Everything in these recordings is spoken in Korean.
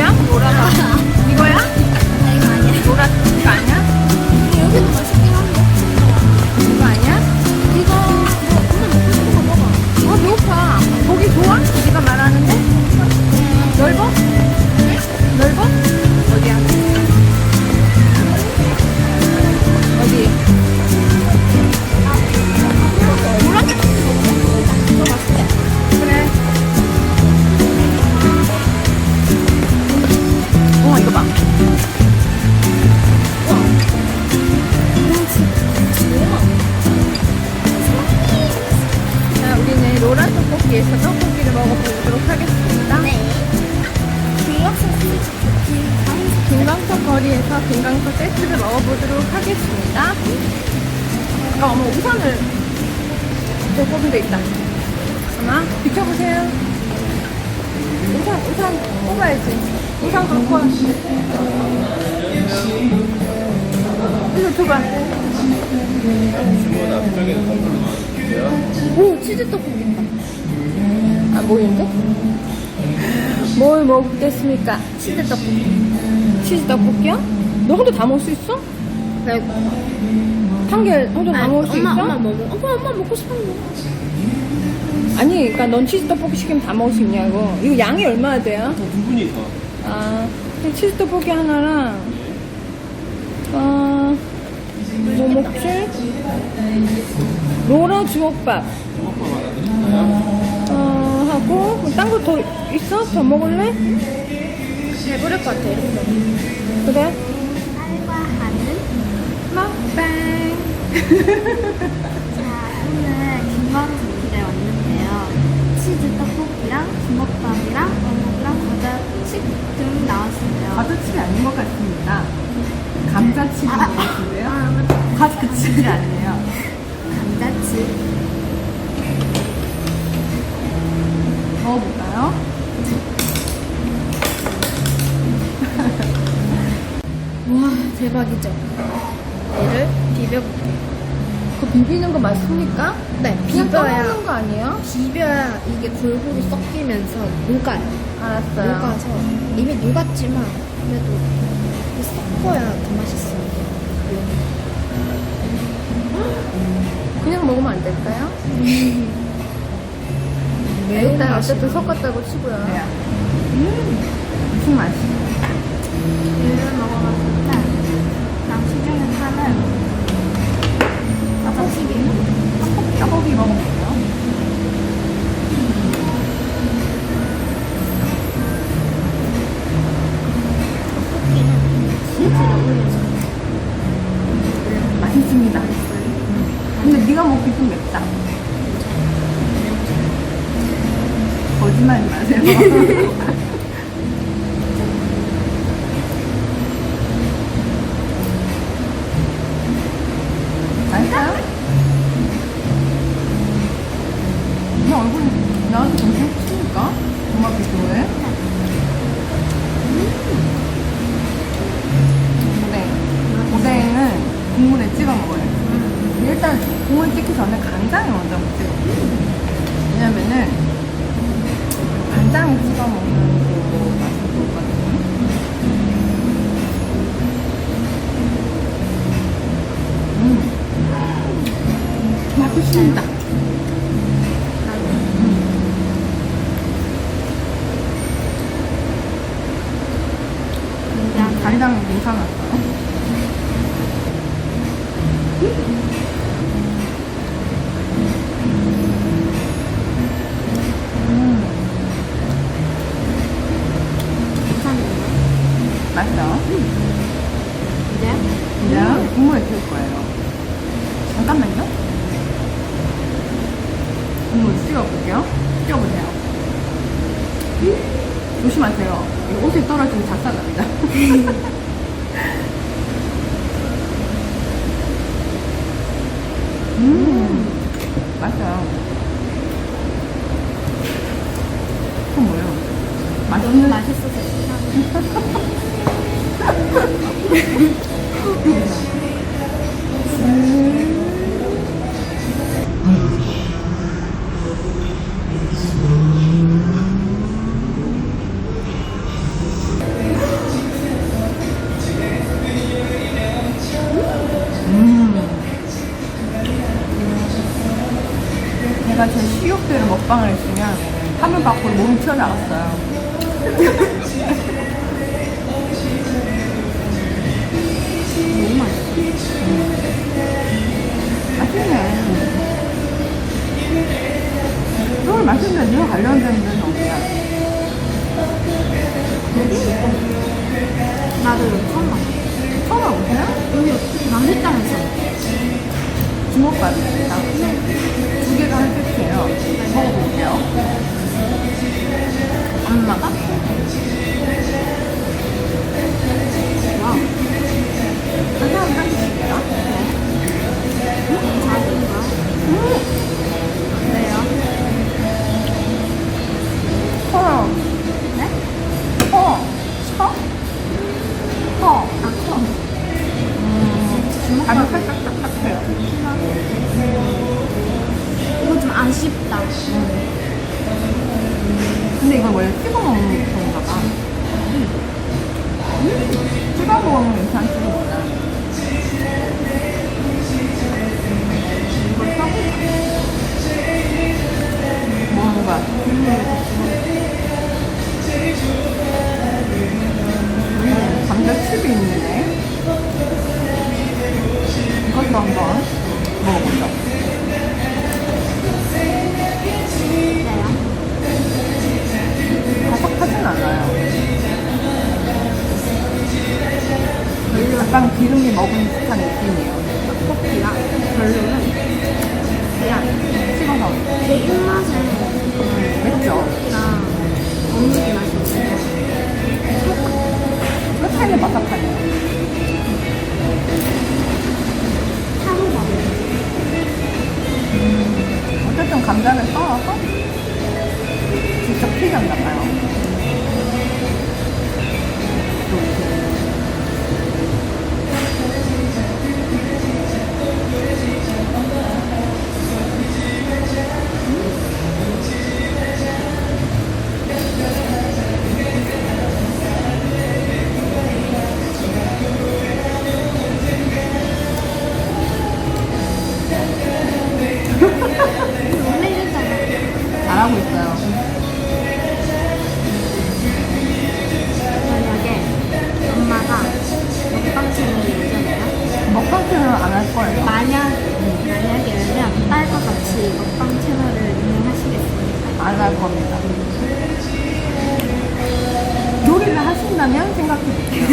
떡볶이야? 노라가 이거야? 이거 아니야. 노라 이거 아니야? 여기도 맛있긴 한데. 이거 아니야? 이거 엄마 먹고 싶은 거 먹어. 배고파. 고기 좋아? 네가 말하는데? 넓어? 넓어? 어디야? 어디? 노란 게 더 맛있대. 그래. 이거 봐. 자, 우리는 노란 떡볶이에서 떡볶이를 먹어보도록 하겠습니다. 네. 김강석 거리에서 김강석 세트를 먹어보도록 하겠습니다. 어머, 우산을 저 뽑은 데 있다. 하나, 비켜보세요. 우산 뽑아야지. 우산 갖고 와. 이거 줘봐. 오, 치즈 떡볶이 있다. 안 보이는데? 뭘 먹겠습니까? 치즈 떡볶이. 치즈 떡볶이야? 너 혼자 다 먹을 수 있어? 네. 한 개 혼자 다 먹을 수 있어? 엄마 먹어. 엄마 먹고 싶은 거. 아니, 그러니까 넌 치즈 떡볶이 시키면 다 먹을 수 있냐고. 이거 양이 얼마나 돼요? 두 분이서. 아, 치즈 떡볶이 하나랑, 뭐 먹지? 로라 주먹밥. 하고, 뭐 딴 거 더 있어? 더 먹을래? 배부를 것 같아. 이렇게. 그래? 딸과 하는 먹방. 자, 오늘 김광석길에 왔는데요. 치즈 떡볶이랑 주먹밥이랑 어묵이랑 과자칩 등 나왔어요. 과자칩이 아닌 것 같습니다. 감자칩인 것 같은데요? 맞다. 과자칩이 아니에요. 감자칩. 먹어볼까요? 와, 대박이죠? 얘를 비벼볼게요. 그 비비는 거 맞습니까? 네, 그냥 비벼야, 떠먹는 거 아니에요? 비벼야 이게 골고루 섞이면서 녹아요. 알았어요. 녹아서 이미 녹았지만 그래도 이렇게 섞어야 더 맛있어요. 그냥 먹으면 안 될까요? 매운 일단 맛이 어쨌든 나. 섞었다고 치고요. 무슨 맛이야? 얘를 먹어봤을 때 그냥 시중에 파는 떡볶이 먹어볼게요. 떡볶이는 치즈를 올려서 맛있습니다. 근데 네가 먹기 좀 맵다. 거짓말하지 마세요. 맛있어요? 너 얼굴 나한테 정신 치니까? 엄마 비교해? 오뎅은 국물에 찍어 먹어요. 일단 국물 찍기 전에 간장에 먼저 찍어. 왜냐면은 간장에 찍어 먹는 그 맛이 좋거든요. 맛있습니다. 간장 괜찮았어요? 맛있어? 이제 국물에 줄 거예요. 잠깐만요. 국물 찍어볼게요. 찍어보세요. 조심하세요. 이거 옷에 떨어지면 작살납니다. 맛있어요. 그건 뭐예요? 너무 맛있어서 싫어. 그냥 하물 밖으로 몸이 튀어나왔어요. 너무 맛있어. 맛있네. 서울 맛있는데 니가 관련된 데는 어디야? 나도 여기 처음 봤어. 처음 와보세요? 여기 맛있다면서. 주먹밥 있습니다. 두 개가 한 세트예요. 먹어볼게요. 엄마가? 와우. 하나 한 개씩이요. 작은가? 어때요? 커요. 네? 커. 커? 커. 아, 커. 가면 살짝 딱딱해요. 이거 좀 아쉽다. 근데 이걸 원래 찍어 먹는 건가 봐. 찍어 먹으면 괜찮지도 몰라. 이걸 써볼까? 뭐 하는 거야? 감자칩이 있네. 이것도 한번 먹어보죠. 네요. 바삭하진 않아요. 약간 기름이 먹은 듯한 느낌이에요. 떡볶이랑 별로는 그냥 찍어서. 제 입맛에 맵죠? 떡볶이랑 어묵이 맛있는데 끝에는 바삭하네요. 하루가 어쨌든 감자를 썰어서 직접 튀겼나봐요. 이렇게. 원래 이랬잖아. 잘하고 있어요. 만약에 엄마가 먹방 채널을 열잖아요. 먹방 채널 안 할 거예요. 만약에 열면 딸과 같이 먹방 채널을 운영하시겠습니까? 안 할 겁니다. 요리를 하신다면 생각해 볼게요.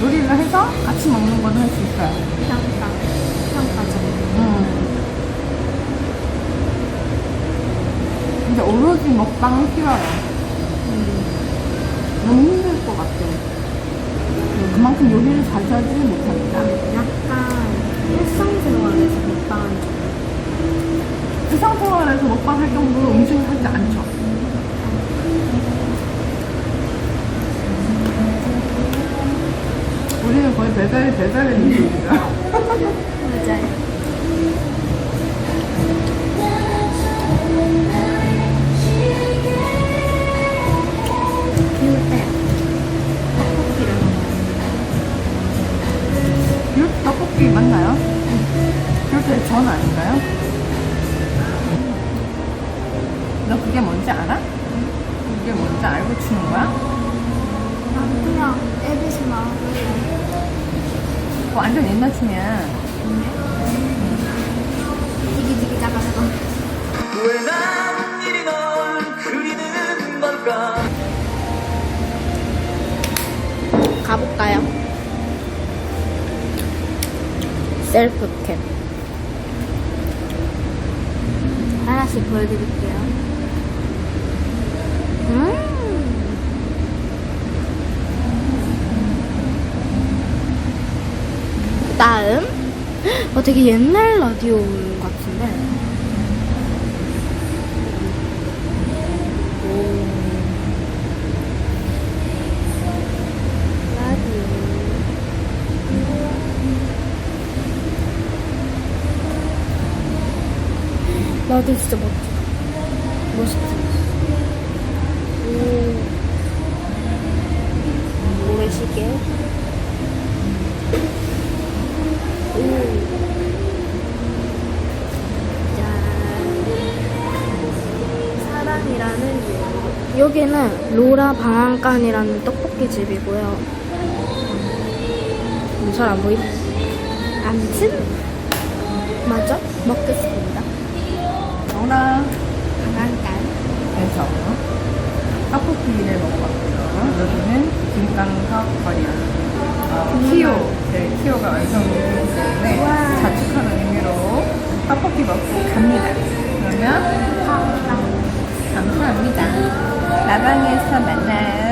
요리를 해서 같이 먹는 건 할 수 있어요. 평가죠. 근데 오로지 먹방은 싫어요. 너무 힘들 것 같아요. 그만큼 요리를 자주 하지는 못합니다. 약간 일상생활에서 먹방은 좀 일상생활에서 먹방 할 정도로 음식을 하지 않죠. 우리는 거의 배달의 민족이죠. 맞아요. 비올 때 떡볶이를 먹어요. 이렇게 떡볶이 맞나요? 이렇게 전 아닌가요? 너 그게 뭔지 알아? 그게 뭔지 알고 추는 거야? 난 그냥 앱에서 나오는 그거 완전 옛날 춤이야. 디기디기 작아서 왜 남일이 널 그리는 걸까? 가볼까요? 셀프캠 하나씩 보여드릴게요. 다음 되게 옛날 라디오 같은데 라디오 라디오 진짜 멋있지. 모래시계. 짠. 방앗간이라는 여기는 로라 방앗간이라는 떡볶이 집이고요. 잘 안 보이네. 아무튼 맞아? 먹겠습니다. 로라 방앗간. 떡볶이를 먹어봤고요. 여기는 김깡석 거리야. 키오. 네, 키오가 완성되기 때문에 와. 자축하는 의미로 떡볶이 먹고 갑니다. 그러면 감사합니다. 나방에서 만나요.